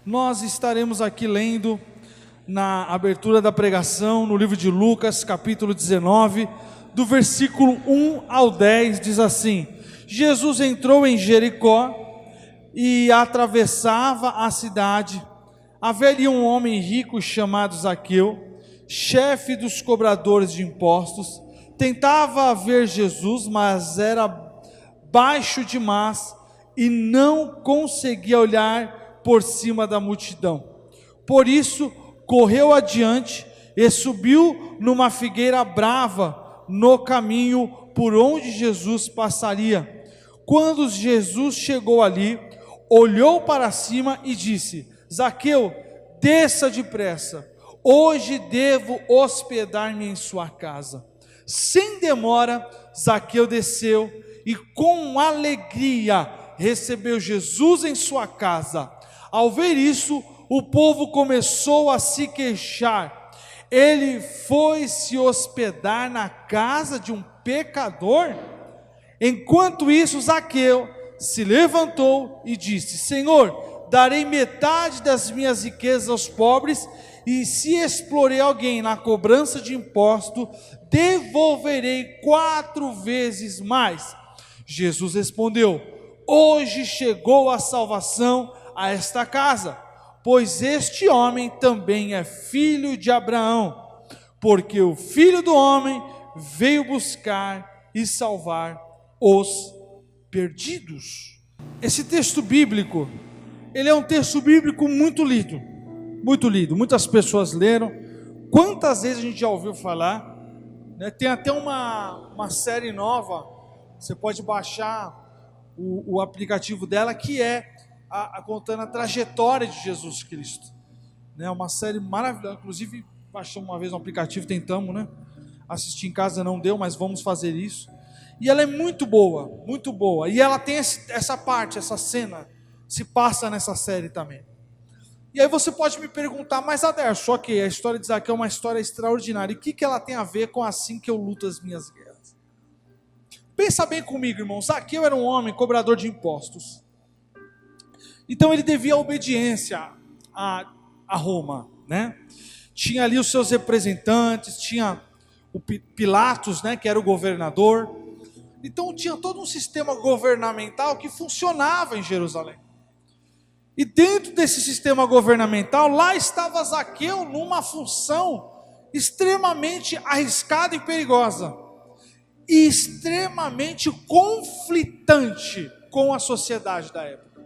Nós estaremos aqui lendo na abertura da pregação, no livro de Lucas, capítulo 19, do versículo 1 ao 10, diz assim: Jesus entrou em Jericó e atravessava a cidade. Havia um homem rico chamado Zaqueu, chefe dos cobradores de impostos. Tentava ver Jesus, mas era baixo demais e não conseguia olhar por cima da multidão. Por isso, correu adiante e subiu numa figueira brava no caminho por onde Jesus passaria. Quando Jesus chegou ali, olhou para cima e disse: Zaqueu, desça depressa, hoje devo hospedar-me em sua casa. Sem demora, Zaqueu desceu e com alegria recebeu Jesus em sua casa. Ao ver isso, o povo começou a se queixar. Ele foi se hospedar na casa de um pecador? Enquanto isso, Zaqueu se levantou e disse: Senhor, darei metade das minhas riquezas aos pobres, e se explorei alguém na cobrança de imposto, devolverei 4 vezes mais. Jesus respondeu: hoje chegou a salvação a esta casa, pois este homem também é filho de Abraão, porque o Filho do Homem veio buscar e salvar os perdidos. Esse texto bíblico, ele é um texto bíblico muito lido, muitas pessoas leram. Quantas vezes a gente já ouviu falar, né? Tem até uma série nova, você pode baixar o aplicativo dela, que é contando a trajetória de Jesus Cristo, né? Uma série maravilhosa. Inclusive baixamos uma vez um aplicativo, tentamos, né? Assistir em casa não deu, mas vamos fazer isso. E ela é muito boa, e ela tem essa parte, essa cena, se passa nessa série também. E aí você pode me perguntar: mas Aderson, ok, a história de Zaqueu é uma história extraordinária, e o que ela tem a ver com assim que eu luto as minhas guerras? Pensa bem comigo, irmão. Zaqueu era um homem cobrador de impostos, então ele devia obediência a Roma, né? Tinha ali os seus representantes, tinha o Pilatos, né, que era o governador. Então tinha todo um sistema governamental que funcionava em Jerusalém. E dentro desse sistema governamental, lá estava Zaqueu numa função extremamente arriscada e perigosa, e extremamente conflitante com a sociedade da época.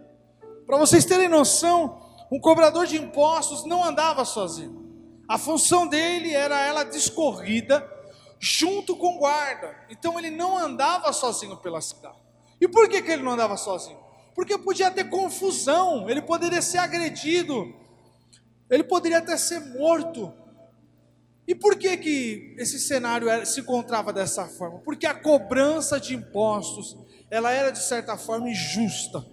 Para vocês terem noção, um cobrador de impostos não andava sozinho. A função dele era ela discorrida junto com guarda. Então ele não andava sozinho pela cidade. E por que ele não andava sozinho? Porque podia ter confusão, ele poderia ser agredido, ele poderia até ser morto. E por que esse cenário se encontrava dessa forma? Porque a cobrança de impostos, ela era de certa forma injusta.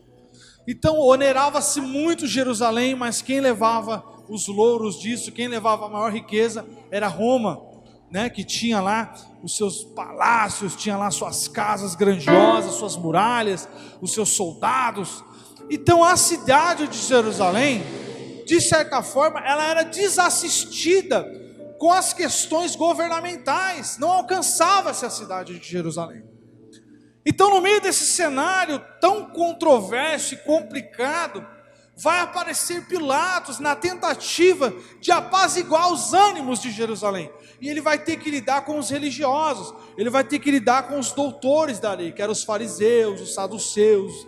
Então onerava-se muito Jerusalém, mas quem levava os louros disso, quem levava a maior riqueza era Roma, né? Que tinha lá os seus palácios, tinha lá suas casas grandiosas, suas muralhas, os seus soldados. Então a cidade de Jerusalém, de certa forma, ela era desassistida com as questões governamentais, não alcançava-se a cidade de Jerusalém. Então, no meio desse cenário tão controverso e complicado, vai aparecer Pilatos na tentativa de apaziguar os ânimos de Jerusalém. E ele vai ter que lidar com os religiosos, ele vai ter que lidar com os doutores da lei, que eram os fariseus, os saduceus,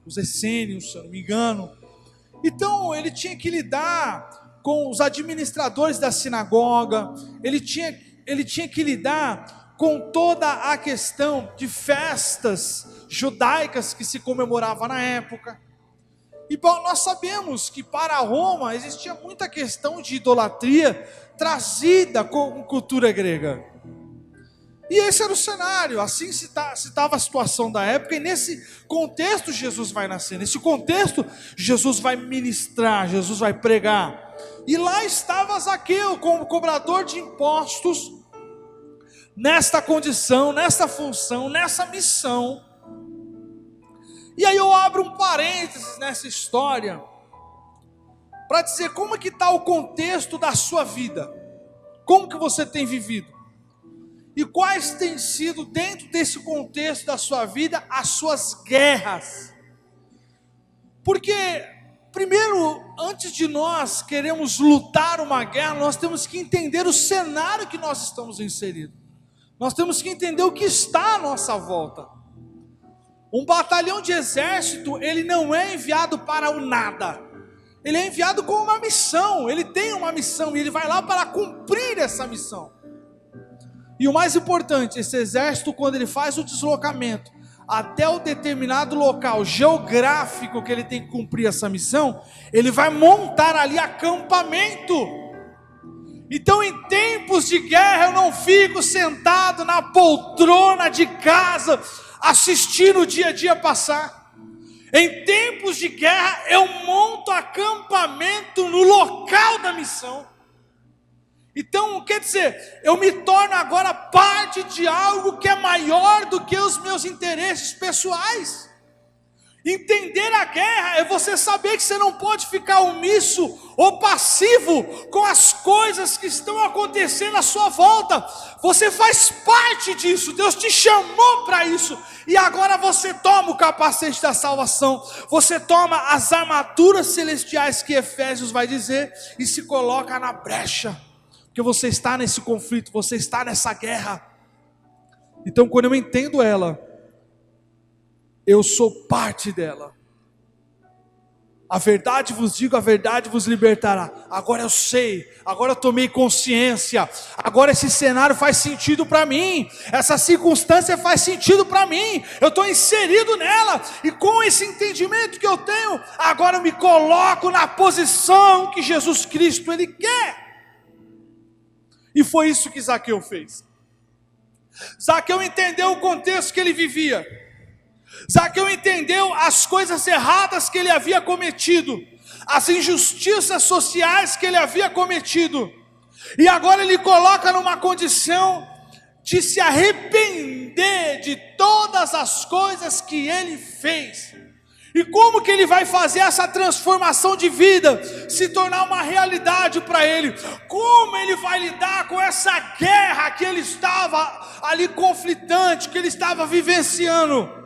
os essênios, se eu não me engano. Então ele tinha que lidar com os administradores da sinagoga, ele tinha que lidar com toda a questão de festas judaicas que se comemorava na época. E bom, nós sabemos que para Roma existia muita questão de idolatria trazida com cultura grega. E esse era o cenário, assim se estava a situação da época, e nesse contexto Jesus vai nascer, nesse contexto Jesus vai ministrar, Jesus vai pregar. E lá estava Zaqueu como cobrador de impostos, nesta condição, nesta função, nessa missão. E aí eu abro um parênteses nessa história, para dizer como é que está o contexto da sua vida, como que você tem vivido, e quais têm sido, dentro desse contexto da sua vida, as suas guerras. Porque, primeiro, antes de nós queremos lutar uma guerra, nós temos que entender o cenário que nós estamos inseridos. Nós temos que entender o que está à nossa volta. Um batalhão de exército, ele não é enviado para o nada. Ele é enviado com uma missão, ele tem uma missão e ele vai lá para cumprir essa missão. E o mais importante, esse exército, quando ele faz o deslocamento até o determinado local geográfico que ele tem que cumprir essa missão, ele vai montar ali acampamento. Então, em tempos de guerra, eu não fico sentado na poltrona de casa assistindo o dia a dia passar. Em tempos de guerra, eu monto acampamento no local da missão. Então, quer dizer, eu me torno agora parte de algo que é maior do que os meus interesses pessoais. Entender a guerra é você saber que você não pode ficar omisso ou passivo com as coisas que estão acontecendo à sua volta. Você faz parte disso, Deus te chamou para isso. E agora você toma o capacete da salvação, você toma as armaduras celestiais que Efésios vai dizer e se coloca na brecha. Porque você está nesse conflito, você está nessa guerra. Então, quando eu entendo ela, eu sou parte dela. A verdade vos digo, a verdade vos libertará. Agora eu sei, agora eu tomei consciência, agora esse cenário faz sentido para mim, essa circunstância faz sentido para mim, eu estou inserido nela, e com esse entendimento que eu tenho, agora eu me coloco na posição que Jesus Cristo Ele quer. E foi isso que Zaqueu fez. Zaqueu entendeu o contexto que ele vivia. Zaqueu entendeu as coisas erradas que ele havia cometido, as injustiças sociais que ele havia cometido, e agora ele coloca numa condição de se arrepender de todas as coisas que ele fez. E como que ele vai fazer essa transformação de vida se tornar uma realidade para ele? Como ele vai lidar com essa guerra que ele estava ali conflitante, que ele estava vivenciando?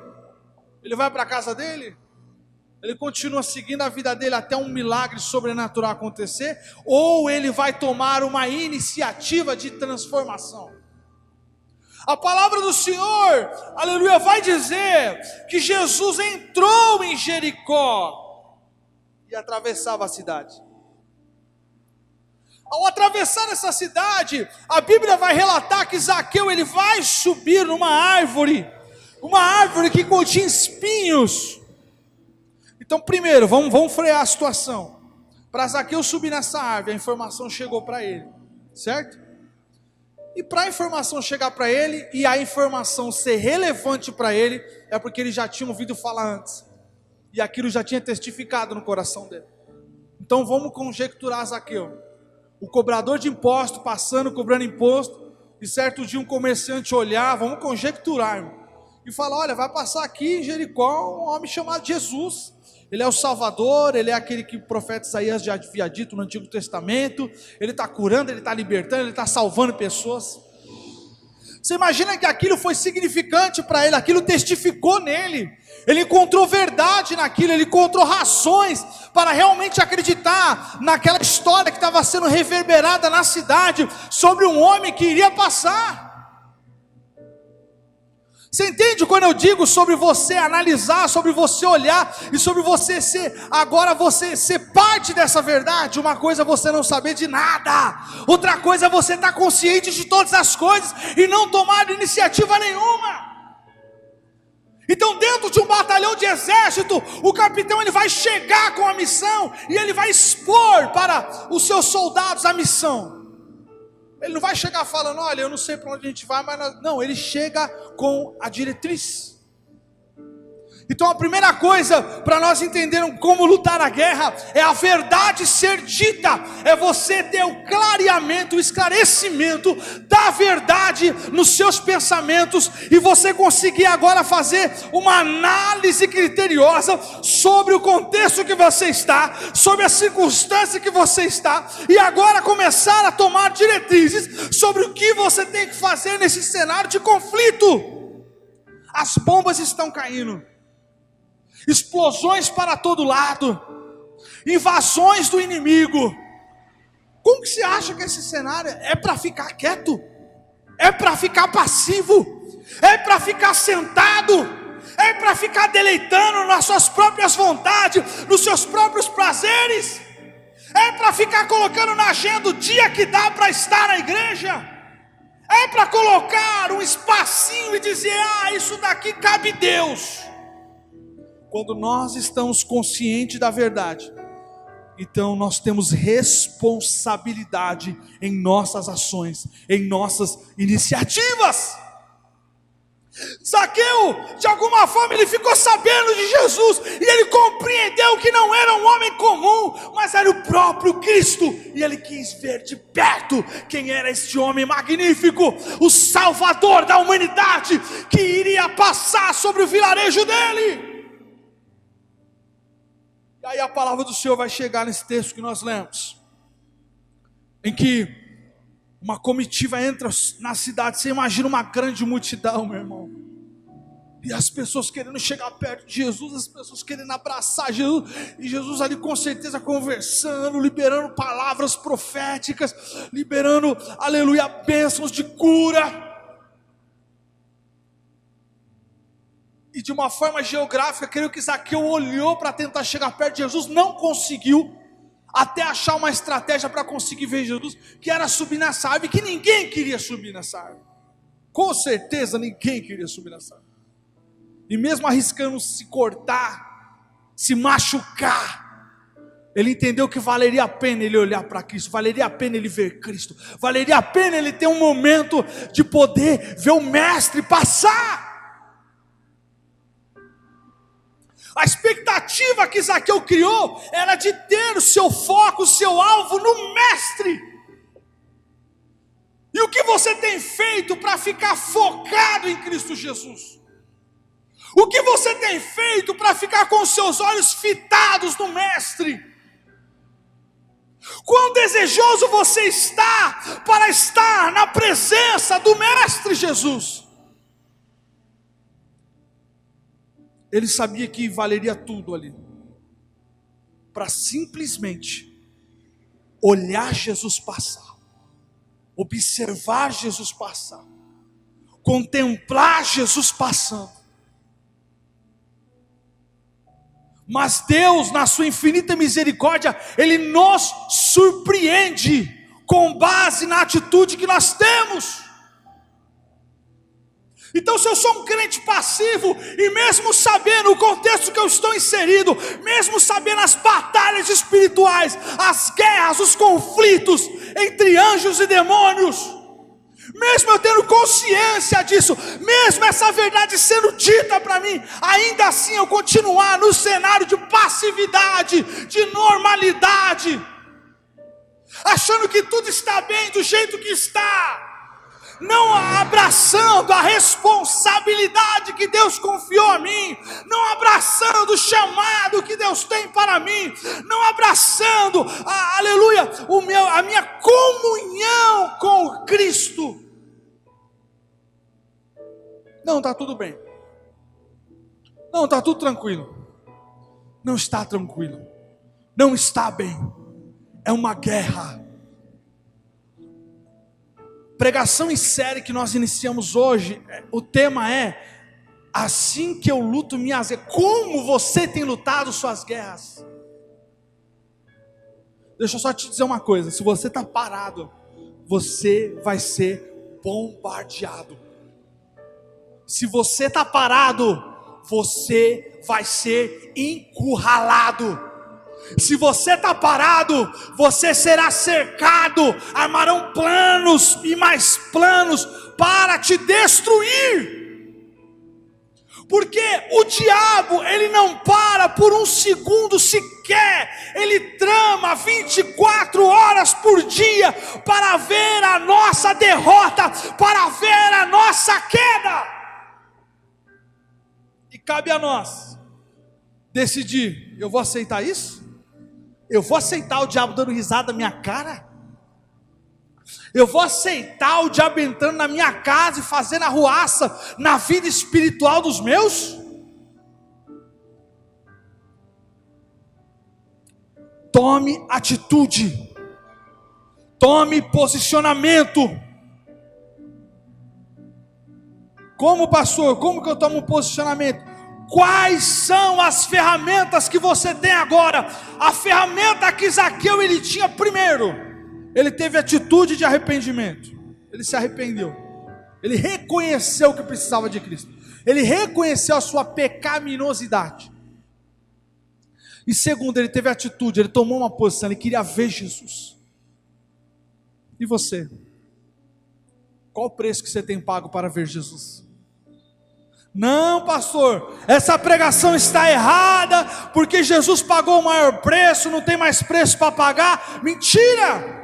Ele vai para a casa dele? Ele continua seguindo a vida dele até um milagre sobrenatural acontecer? Ou ele vai tomar uma iniciativa de transformação? A palavra do Senhor, aleluia, vai dizer que Jesus entrou em Jericó e atravessava a cidade. Ao atravessar essa cidade, a Bíblia vai relatar que Zaqueu ele vai subir numa árvore que continha espinhos. Então, primeiro, vamos frear a situação. Para Zaqueu subir nessa árvore, a informação chegou para ele, certo? E para a informação chegar para ele e a informação ser relevante para ele, é porque ele já tinha ouvido falar antes, e aquilo já tinha testificado no coração dele. Então vamos conjecturar Zaqueu, o cobrador de imposto passando, cobrando imposto, e certo dia um comerciante olhar, vamos conjecturar, irmão, e falar: olha, vai passar aqui em Jericó um homem chamado Jesus. Ele é o Salvador, ele é aquele que o profeta Isaías já havia dito no Antigo Testamento. Ele está curando, ele está libertando, ele está salvando pessoas. Você imagina que aquilo foi significante para ele, aquilo testificou nele. Ele encontrou verdade naquilo, ele encontrou razões para realmente acreditar naquela história que estava sendo reverberada na cidade sobre um homem que iria passar. Você entende quando eu digo sobre você analisar, sobre você olhar e sobre você ser, agora você ser parte dessa verdade? Uma coisa é você não saber de nada, outra coisa é você estar consciente de todas as coisas e não tomar iniciativa nenhuma. Então, dentro de um batalhão de exército, o capitão ele vai chegar com a missão e ele vai expor para os seus soldados a missão. Ele não vai chegar falando: olha, eu não sei para onde a gente vai, mas não, ele chega com a diretriz. Então a primeira coisa para nós entendermos como lutar a guerra é a verdade ser dita, é você ter o clareamento, o esclarecimento da verdade nos seus pensamentos e você conseguir agora fazer uma análise criteriosa sobre o contexto que você está, sobre a circunstância que você está e agora começar a tomar diretrizes sobre o que você tem que fazer nesse cenário de conflito. As bombas estão caindo, explosões para todo lado, invasões do inimigo. Como que você acha que esse cenário é para ficar quieto? É para ficar passivo? É para ficar sentado? É para ficar deleitando nas suas próprias vontades, nos seus próprios prazeres? É para ficar colocando na agenda o dia que dá para estar na igreja? É para colocar um espacinho e dizer, isso daqui cabe Deus? Quando nós estamos conscientes da verdade, então nós temos responsabilidade em nossas ações, em nossas iniciativas. Zaqueu, de alguma forma, ele ficou sabendo de Jesus, e ele compreendeu que não era um homem comum, mas era o próprio Cristo, e ele quis ver de perto quem era este homem magnífico, o Salvador da humanidade, que iria passar sobre o vilarejo dele. E aí a palavra do Senhor vai chegar nesse texto que nós lemos, em que uma comitiva entra na cidade. Você imagina uma grande multidão, meu irmão, e as pessoas querendo chegar perto de Jesus, as pessoas querendo abraçar Jesus, e Jesus ali com certeza conversando, liberando palavras proféticas, liberando, aleluia, bênçãos de cura. E de uma forma geográfica, creio que Zaqueu olhou para tentar chegar perto de Jesus, não conseguiu, até achar uma estratégia para conseguir ver Jesus, que era subir nessa árvore, que ninguém queria subir nessa árvore. Com certeza ninguém queria subir nessa árvore. E mesmo arriscando se cortar, se machucar, ele entendeu que valeria a pena ele olhar para Cristo, valeria a pena ele ver Cristo, valeria a pena ele ter um momento de poder ver o Mestre passar. A expectativa que Zaqueu criou era de ter o seu foco, o seu alvo no Mestre. E o que você tem feito para ficar focado em Cristo Jesus? O que você tem feito para ficar com os seus olhos fitados no Mestre? Quão desejoso você está para estar na presença do Mestre Jesus? Ele sabia que valeria tudo ali, para simplesmente olhar Jesus passar, observar Jesus passar, contemplar Jesus passando. Mas Deus, na sua infinita misericórdia, Ele nos surpreende com base na atitude que nós temos. Então, se eu sou um crente passivo, e mesmo sabendo o contexto que eu estou inserido, mesmo sabendo as batalhas espirituais, as guerras, os conflitos entre anjos e demônios, mesmo eu tendo consciência disso, mesmo essa verdade sendo dita para mim, ainda assim eu continuar no cenário de passividade, de normalidade, achando que tudo está bem do jeito que está, não abraçando a responsabilidade que Deus confiou a mim, não abraçando o chamado que Deus tem para mim, não abraçando, aleluia, a minha comunhão com Cristo. Não, está tudo bem. Não, está tudo tranquilo. Não está tranquilo. Não está bem. É uma guerra. Pregação em série que nós iniciamos hoje, o tema é: assim que eu luto minhas guerras. Como você tem lutado suas guerras? Deixa eu só te dizer uma coisa: se você está parado, você vai ser bombardeado. Se você está parado, você vai ser encurralado. Se você está parado, você será cercado, armarão planos e mais planos para te destruir. Porque o diabo, ele não para por um segundo sequer, ele trama 24 horas por dia para ver a nossa derrota, para ver a nossa queda. E cabe a nós decidir: eu vou aceitar isso? Eu vou aceitar o diabo dando risada na minha cara? Eu vou aceitar o diabo entrando na minha casa e fazendo arruaça na vida espiritual dos meus? Tome atitude, tome posicionamento. Como pastor, como que eu tomo um posicionamento? Quais são as ferramentas que você tem agora? A ferramenta que Zaqueu ele tinha primeiro, ele teve atitude de arrependimento. Ele se arrependeu. Ele reconheceu que precisava de Cristo. Ele reconheceu a sua pecaminosidade. E segundo, ele teve atitude, ele tomou uma posição, ele queria ver Jesus. E você? Qual o preço que você tem pago para ver Jesus? Não, pastor, essa pregação está errada, porque Jesus pagou o maior preço, não tem mais preço para pagar. Mentira!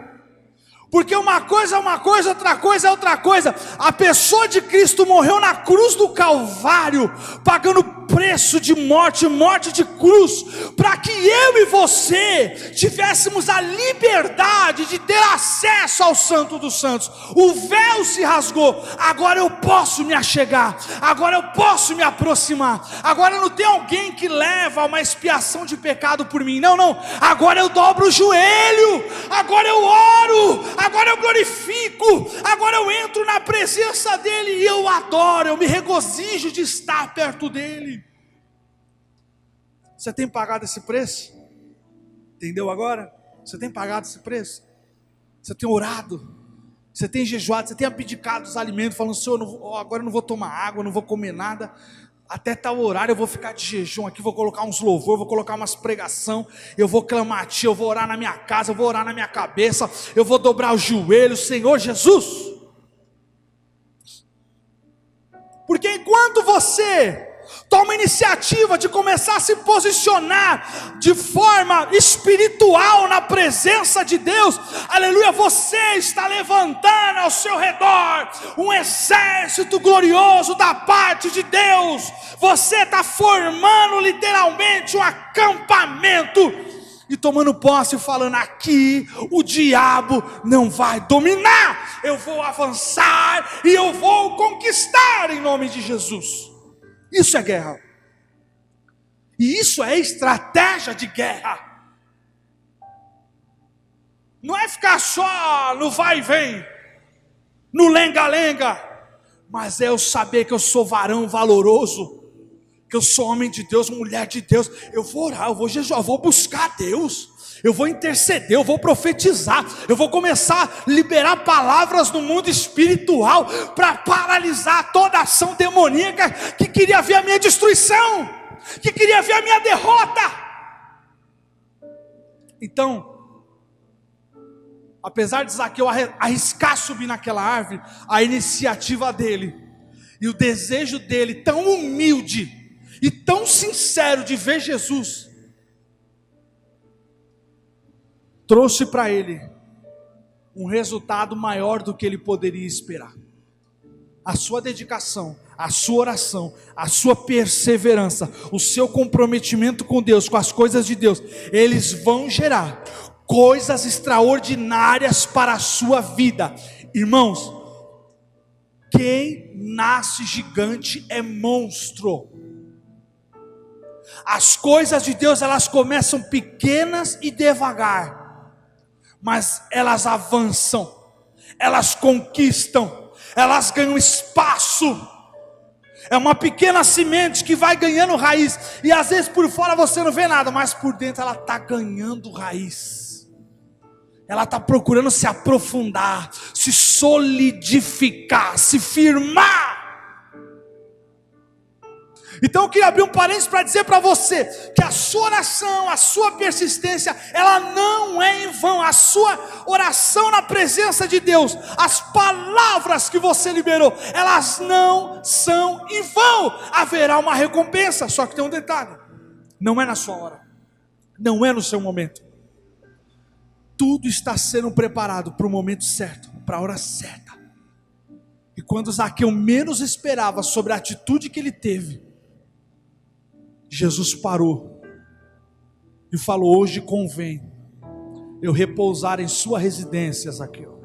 Porque uma coisa é uma coisa, outra coisa é outra coisa. A pessoa de Cristo morreu na cruz do Calvário, pagando preço de morte, morte de cruz, para que eu e você tivéssemos a liberdade de ter acesso ao Santo dos Santos. O véu se rasgou, agora eu posso me achegar, agora eu posso me aproximar, agora não tem alguém que leva uma expiação de pecado por mim, não, agora eu dobro o joelho, agora eu oro, agora eu glorifico, agora eu entro na presença dele e eu adoro, eu me regozijo de estar perto dele. Você tem pagado esse preço? Entendeu agora? Você tem pagado esse preço? Você tem orado? Você tem jejuado? Você tem abdicado dos alimentos, falando: Senhor, agora eu não vou tomar água, não vou comer nada, até tal horário eu vou ficar de jejum aqui, vou colocar uns louvor, vou colocar umas pregação, eu vou clamar a Ti, eu vou orar na minha casa, eu vou orar na minha cabeça, eu vou dobrar os joelhos, Senhor Jesus. Porque enquanto você toma iniciativa de começar a se posicionar de forma espiritual na presença de Deus, aleluia, você está levantando ao seu redor um exército glorioso da parte de Deus. Você está formando literalmente um acampamento e tomando posse e falando: aqui o diabo não vai dominar, eu vou avançar e eu vou conquistar em nome de Jesus. Isso é guerra. E isso é estratégia de guerra. Não é ficar só no vai e vem, no lenga-lenga, mas é eu saber que eu sou varão valoroso, que eu sou homem de Deus, mulher de Deus. Eu vou orar, eu vou jejuar, eu vou buscar Deus, eu vou interceder, eu vou profetizar, eu vou começar a liberar palavras no mundo espiritual para paralisar toda ação demoníaca que queria ver a minha destruição, que queria ver a minha derrota. Então, apesar de Zaqueu arriscar subir naquela árvore, a iniciativa dele e o desejo dele tão humilde e tão sincero de ver Jesus trouxe para ele um resultado maior do que ele poderia esperar. A sua dedicação, a sua oração, a sua perseverança, o seu comprometimento com Deus, com as coisas de Deus, eles vão gerar coisas extraordinárias para a sua vida. Irmãos, quem nasce gigante é monstro. As coisas de Deus, elas começam pequenas e devagar, mas elas avançam, elas conquistam, elas ganham espaço. É uma pequena semente que vai ganhando raiz, e às vezes por fora você não vê nada, mas por dentro ela está ganhando raiz. Ela está procurando se aprofundar, se solidificar, se firmar. Então eu queria abrir um parênteses para dizer para você que a sua oração, a sua persistência, ela não é em vão. A sua oração na presença de Deus, as palavras que você liberou, elas não são em vão. Haverá uma recompensa, só que tem um detalhe: não é na sua hora, não é no seu momento. Tudo está sendo preparado para o momento certo, para a hora certa. E quando Zaqueu menos esperava sobre a atitude que ele teve, Jesus parou e falou: hoje convém eu repousar em sua residência, Zaqueu.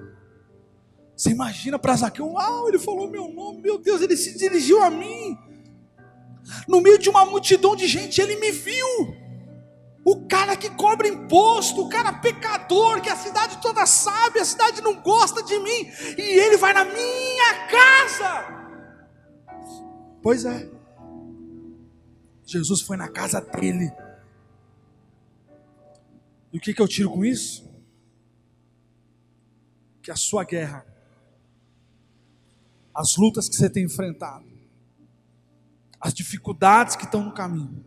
Você imagina para Zaqueu: uau, ele falou meu nome, meu Deus, ele se dirigiu a mim. No meio de uma multidão de gente, ele me viu. O cara que cobra imposto, o cara pecador, que a cidade toda sabe, a cidade não gosta de mim, e ele vai na minha casa. Pois é, Jesus foi na casa dele. E o que eu tiro com isso? Que a sua guerra, as lutas que você tem enfrentado, as dificuldades que estão no caminho,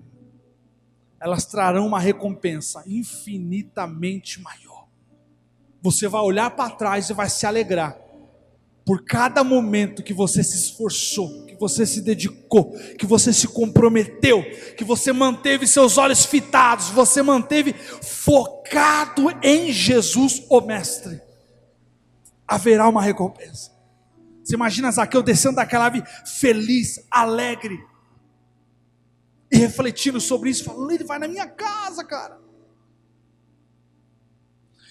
elas trarão uma recompensa infinitamente maior. Você vai olhar para trás e vai se alegrar por cada momento que você se esforçou, que você se dedicou, que você se comprometeu, que você manteve seus olhos fitados, você manteve focado em Jesus, o Mestre. Haverá uma recompensa. Você imagina Zaqueu descendo daquela árvore feliz, alegre, e refletindo sobre isso, falando: ele vai na minha casa, cara.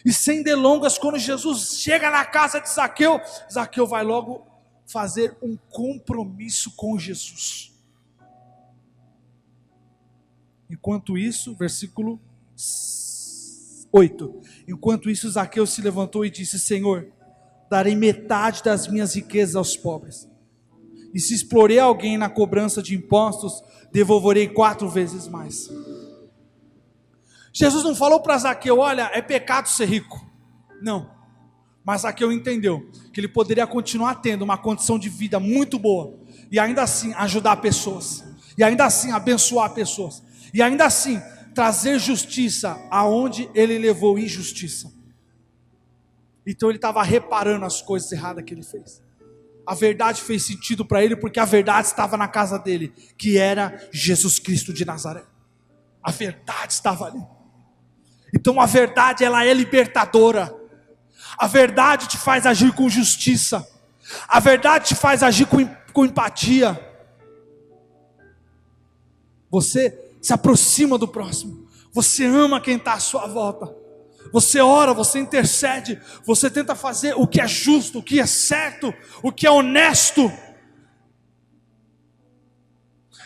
E sem delongas, quando Jesus chega na casa de Zaqueu, Zaqueu vai logo fazer um compromisso com Jesus. Enquanto isso, versículo 8: enquanto isso, Zaqueu se levantou e disse: Senhor, darei metade das minhas riquezas aos pobres, e se explorei alguém na cobrança de impostos, devolverei 4 vezes mais. Jesus não falou para Zaqueu: olha, é pecado ser rico. Não. Mas Zaqueu entendeu que ele poderia continuar tendo uma condição de vida muito boa, e ainda assim ajudar pessoas, e ainda assim abençoar pessoas, e ainda assim trazer justiça aonde ele levou injustiça. Então ele estava reparando as coisas erradas que ele fez. A verdade fez sentido para ele, porque a verdade estava na casa dele, que era Jesus Cristo de Nazaré. A verdade estava ali. Então a verdade, ela é libertadora. A verdade te faz agir com justiça. A verdade te faz agir com empatia. Você se aproxima do próximo. Você ama quem está à sua volta. Você ora, você intercede, você tenta fazer o que é justo, o que é certo, o que é honesto.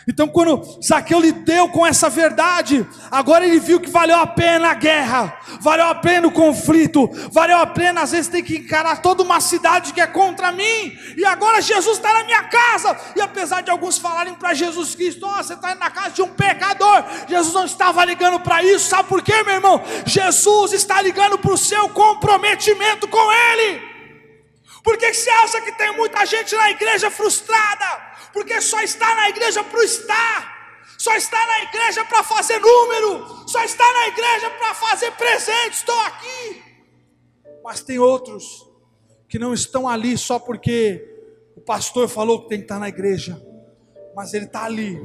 Então quando Zaqueu lidou com essa verdade, agora ele viu que valeu a pena a guerra, valeu a pena o conflito, valeu a pena às vezes ter que encarar toda uma cidade que é contra mim, e agora Jesus está na minha casa. E apesar de alguns falarem para Jesus Cristo: oh, você está na casa de um pecador, Jesus não estava ligando para isso. Sabe por quê, meu irmão? Jesus está ligando para o seu comprometimento com Ele. Por que você acha que tem muita gente na igreja frustrada? Porque só está na igreja para estar, só está na igreja para fazer número, só está na igreja para fazer presente. Estou aqui. Mas tem outros que não estão ali só porque o pastor falou que tem que estar na igreja, mas ele está ali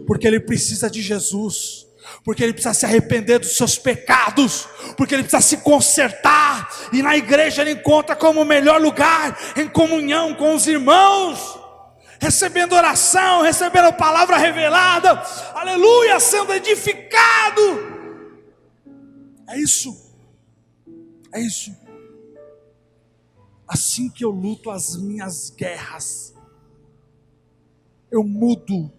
porque ele precisa de Jesus, porque ele precisa se arrepender dos seus pecados, porque ele precisa se consertar, e na igreja ele encontra como o melhor lugar, em comunhão com os irmãos, recebendo oração, recebendo a palavra revelada, aleluia, sendo edificado. É isso, é isso. Assim que eu luto as minhas guerras, eu mudo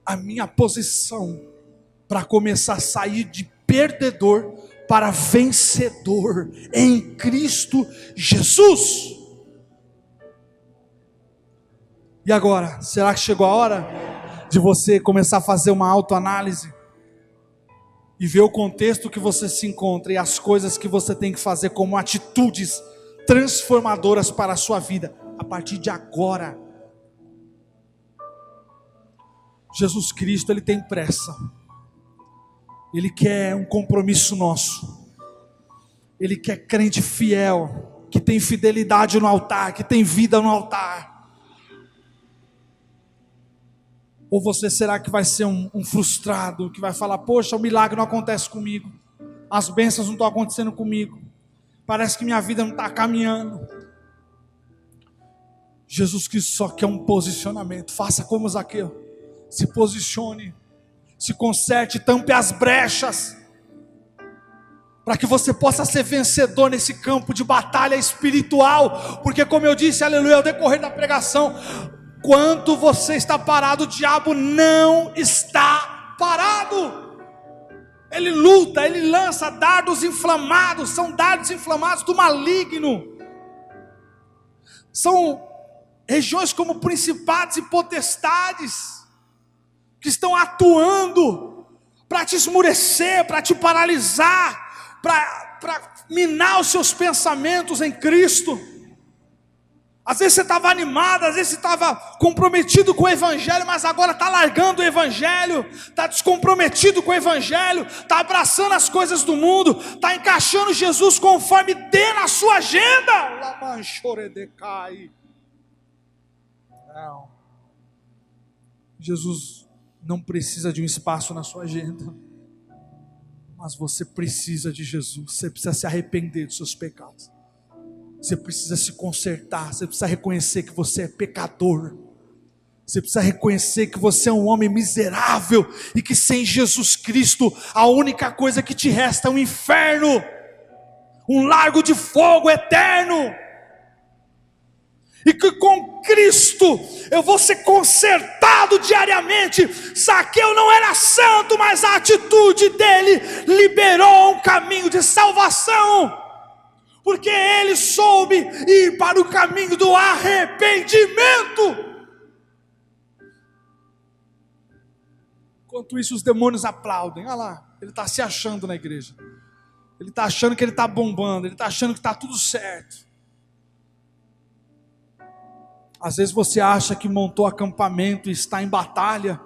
a minha posição, para começar a sair de perdedor para vencedor em Cristo Jesus. E agora, será que chegou a hora de você começar a fazer uma autoanálise e ver o contexto que você se encontra e as coisas que você tem que fazer como atitudes transformadoras para a sua vida a partir de agora? Jesus Cristo, Ele tem pressa. Ele quer um compromisso nosso. Ele quer crente fiel, que tem fidelidade no altar, que tem vida no altar. Ou você será que vai ser um frustrado, que vai falar, poxa, o milagre não acontece comigo, as bênçãos não estão acontecendo comigo, parece que minha vida não está caminhando. Jesus Cristo só quer um posicionamento. Faça como Zaqueu, se posicione, se conserte, tampe as brechas, para que você possa ser vencedor nesse campo de batalha espiritual, porque como eu disse, aleluia, ao decorrer da pregação, quando você está parado, o diabo não está parado. Ele luta, ele lança dardos inflamados, são dardos inflamados do maligno. São regiões como principados e potestades, que estão atuando para te esmurecer, para te paralisar, para minar os seus pensamentos em Cristo. Às vezes você estava animado, às vezes você estava comprometido com o Evangelho, mas agora está largando o Evangelho, está descomprometido com o Evangelho, está abraçando as coisas do mundo, está encaixando Jesus conforme dê na sua agenda. Não. Jesus não precisa de um espaço na sua agenda, mas você precisa de Jesus. Você precisa se arrepender dos seus pecados, você precisa se consertar, você precisa reconhecer que você é pecador, você precisa reconhecer que você é um homem miserável, e que sem Jesus Cristo, a única coisa que te resta é um inferno, um lago de fogo eterno, e que com Cristo eu vou ser consertado diariamente. Zaqueu não era santo, mas a atitude dele liberou um caminho de salvação, porque ele soube ir para o caminho do arrependimento. Enquanto isso, os demônios aplaudem. Olha lá, ele está se achando na igreja, ele está achando que ele está bombando, ele está achando que está tudo certo. Às vezes você acha que montou acampamento e está em batalha,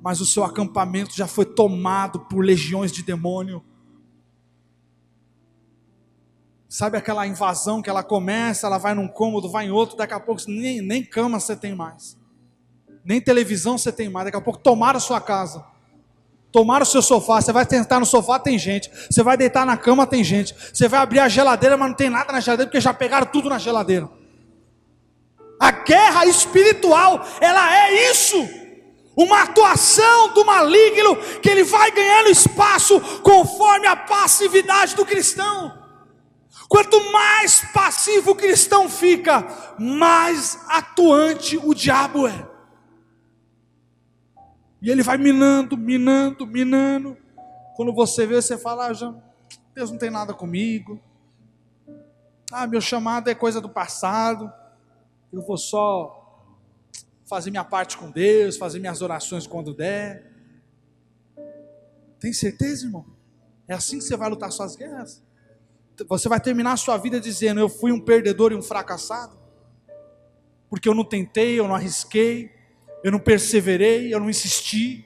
mas o seu acampamento já foi tomado por legiões de demônio. Sabe aquela invasão que ela começa, ela vai num cômodo, vai em outro, daqui a pouco nem cama você tem mais, nem televisão você tem mais, daqui a pouco tomaram a sua casa, tomaram o seu sofá. Você vai sentar no sofá, tem gente, você vai deitar na cama, tem gente, você vai abrir a geladeira, mas não tem nada na geladeira, porque já pegaram tudo na geladeira. A guerra espiritual, ela é isso, uma atuação do maligno, que ele vai ganhando espaço conforme a passividade do cristão. Quanto mais passivo o cristão fica, mais atuante o diabo é. E ele vai minando. Quando você vê, você fala, Deus não tem nada comigo. Meu chamado é coisa do passado. Eu vou só fazer minha parte com Deus, fazer minhas orações quando der. Tem certeza, irmão? É assim que você vai lutar suas guerras? Você vai terminar a sua vida dizendo, eu fui um perdedor e um fracassado, porque eu não tentei, eu não arrisquei, eu não perseverei, eu não insisti.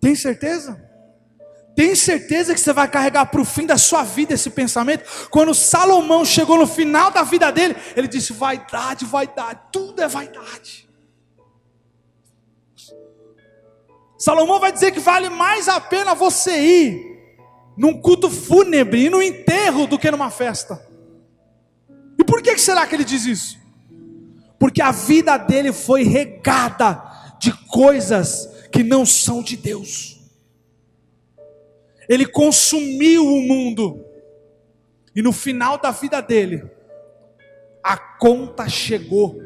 Tem certeza? Tem certeza que você vai carregar para o fim da sua vida esse pensamento? Quando Salomão chegou no final da vida dele, ele disse, vaidade, tudo é vaidade. Salomão vai dizer que vale mais a pena você ir num culto fúnebre e no enterro do que numa festa. E por que será que ele diz isso? Porque a vida dele foi regada de coisas que não são de Deus. Ele consumiu o mundo, e no final da vida dele, a conta chegou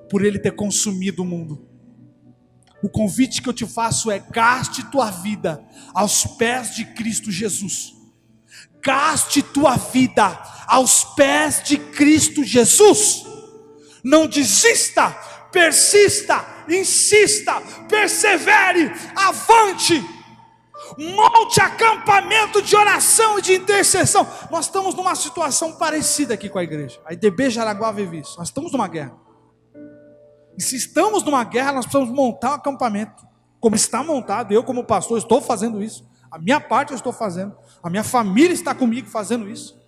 por ele ter consumido o mundo. O convite que eu te faço é: gaste tua vida aos pés de Cristo Jesus. Gaste tua vida aos pés de Cristo Jesus. Não desista, persista, insista, persevere, avante. Monte acampamento de oração e de intercessão. Nós estamos numa situação parecida aqui com a igreja. A IDB Jaraguá vive isso. Nós estamos numa guerra. E se estamos numa guerra, nós precisamos montar um acampamento. Como está montado, eu como pastor estou fazendo isso. A minha parte eu estou fazendo, a minha família está comigo fazendo isso.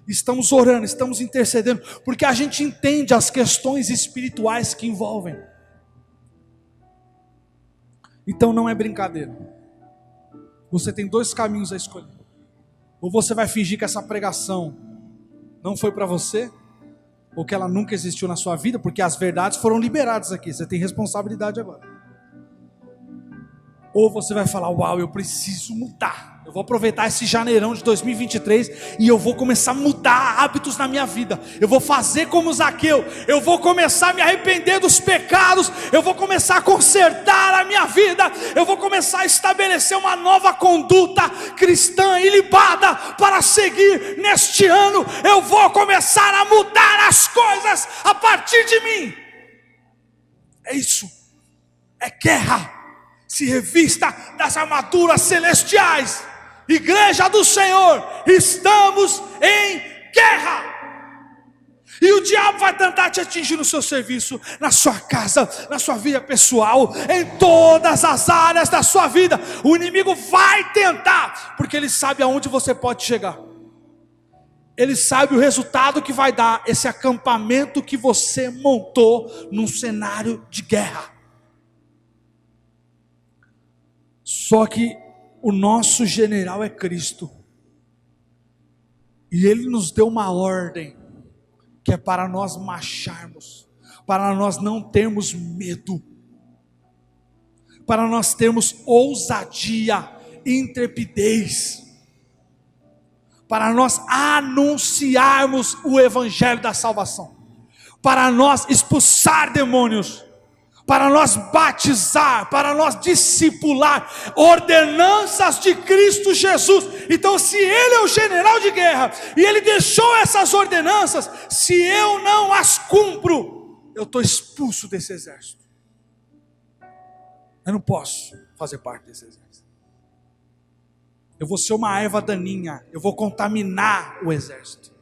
Estamos orando, estamos intercedendo, porque a gente entende as questões espirituais que envolvem. Então não é brincadeira. Você tem dois caminhos a escolher. Ou você vai fingir que essa pregação não foi para você, ou que ela nunca existiu na sua vida, porque as verdades foram liberadas aqui, você tem responsabilidade agora. Ou você vai falar, uau, eu preciso mudar, eu vou aproveitar esse janeirão de 2023 e eu vou começar a mudar hábitos na minha vida. Eu vou fazer como Zaqueu, eu vou começar a me arrepender dos pecados, eu vou começar a consertar a minha vida, eu vou começar a estabelecer uma nova conduta cristã ilibada para seguir neste ano. Eu vou começar a mudar as coisas a partir de mim. É isso, é guerra. Se revista das armaduras celestiais. Igreja do Senhor, estamos em guerra. E o diabo vai tentar te atingir no seu serviço, na sua casa, na sua vida pessoal, em todas as áreas da sua vida. O inimigo vai tentar, porque ele sabe aonde você pode chegar. Ele sabe o resultado que vai dar esse acampamento que você montou num cenário de guerra. Só que o nosso general é Cristo. E Ele nos deu uma ordem, que é para nós marcharmos, para nós não termos medo, para nós termos ousadia, intrepidez, para nós anunciarmos o Evangelho da salvação, para nós expulsar demônios, para nós batizar, para nós discipular, ordenanças de Cristo Jesus. Então, se Ele é o general de guerra, e Ele deixou essas ordenanças, se eu não as cumpro, eu estou expulso desse exército. Eu não posso fazer parte desse exército. Eu vou ser uma erva daninha, eu vou contaminar o exército,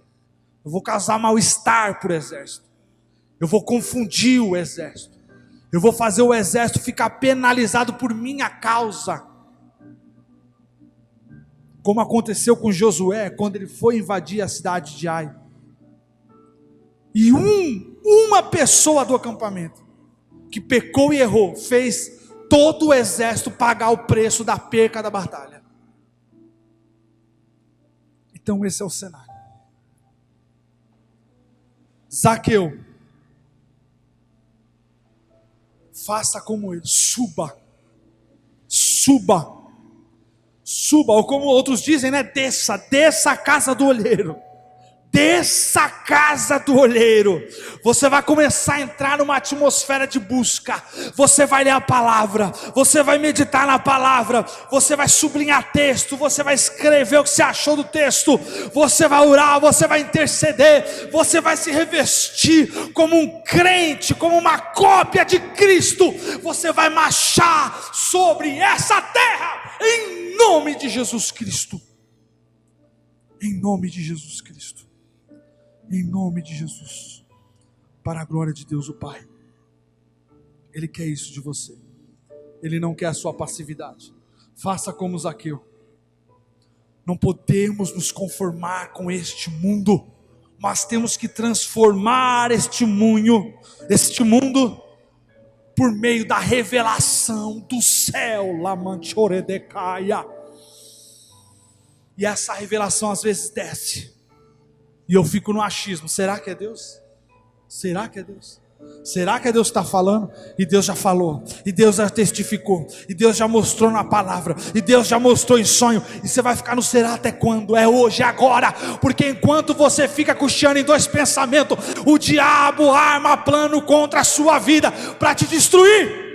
eu vou causar mal-estar para o exército, eu vou confundir o exército. Eu vou fazer o exército ficar penalizado por minha causa. Como aconteceu com Josué, quando ele foi invadir a cidade de Ai. E uma pessoa do acampamento, que pecou e errou, fez todo o exército pagar o preço da perca da batalha. Então esse é o cenário. Zaqueu, faça como ele, suba, ou como outros dizem, né? Desça a casa do olheiro. Desça a casa do olheiro. Você vai começar a entrar numa atmosfera de busca. Você vai ler a palavra, você vai meditar na palavra, você vai sublinhar texto, você vai escrever o que você achou do texto, você vai orar, você vai interceder, você vai se revestir como um crente, como uma cópia de Cristo. Você vai marchar sobre essa terra em nome de Jesus Cristo. Em nome de Jesus Cristo. Em nome de Jesus, para a glória de Deus o Pai. Ele quer isso de você. Ele não quer a sua passividade. Faça como Zaqueu. Não podemos nos conformar com este mundo, mas temos que transformar este mundo por meio da revelação do céu. Lamanchoredecaia. E essa revelação às vezes desce. E eu fico no achismo, será que é Deus? Será que é Deus? Será que é Deus que está falando? E Deus já falou, e Deus já testificou, e Deus já mostrou na palavra, e Deus já mostrou em sonho. E você vai ficar no será até quando? É hoje, é agora. Porque enquanto você fica cocheando em dois pensamentos, o diabo arma plano contra a sua vida para te destruir.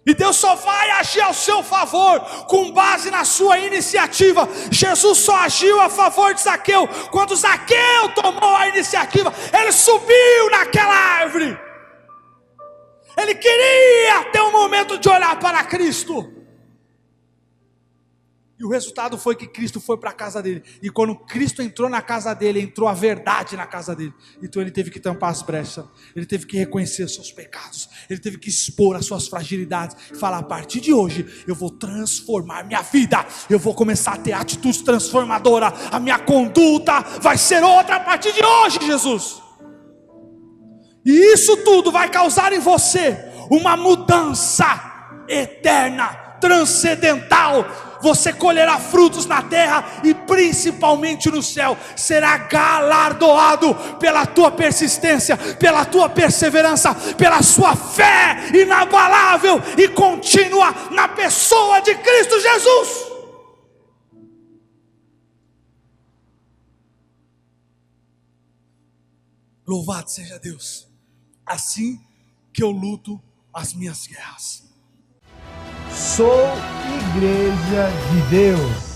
E Deus só vai agir ao seu favor com base na sua iniciativa. Jesus só agiu a favor de Zaqueu quando Zaqueu tomou a iniciativa. Ele subiu naquela árvore. Ele queria ter um momento de olhar para Cristo. E o resultado foi que Cristo foi para a casa dele. E quando Cristo entrou na casa dele, entrou a verdade na casa dele. Então ele teve que tampar as brechas. Ele teve que reconhecer os seus pecados. Ele teve que expor as suas fragilidades. E falar: a partir de hoje eu vou transformar minha vida. Eu vou começar a ter atitudes transformadoras. A minha conduta vai ser outra a partir de hoje, Jesus. E isso tudo vai causar em você uma mudança eterna, transcendental. Você colherá frutos na terra e principalmente no céu. Será galardoado pela tua persistência, pela tua perseverança, pela sua fé inabalável e contínua na pessoa de Cristo Jesus. Louvado seja Deus. Assim que eu luto as minhas guerras. Sou Igreja de Deus.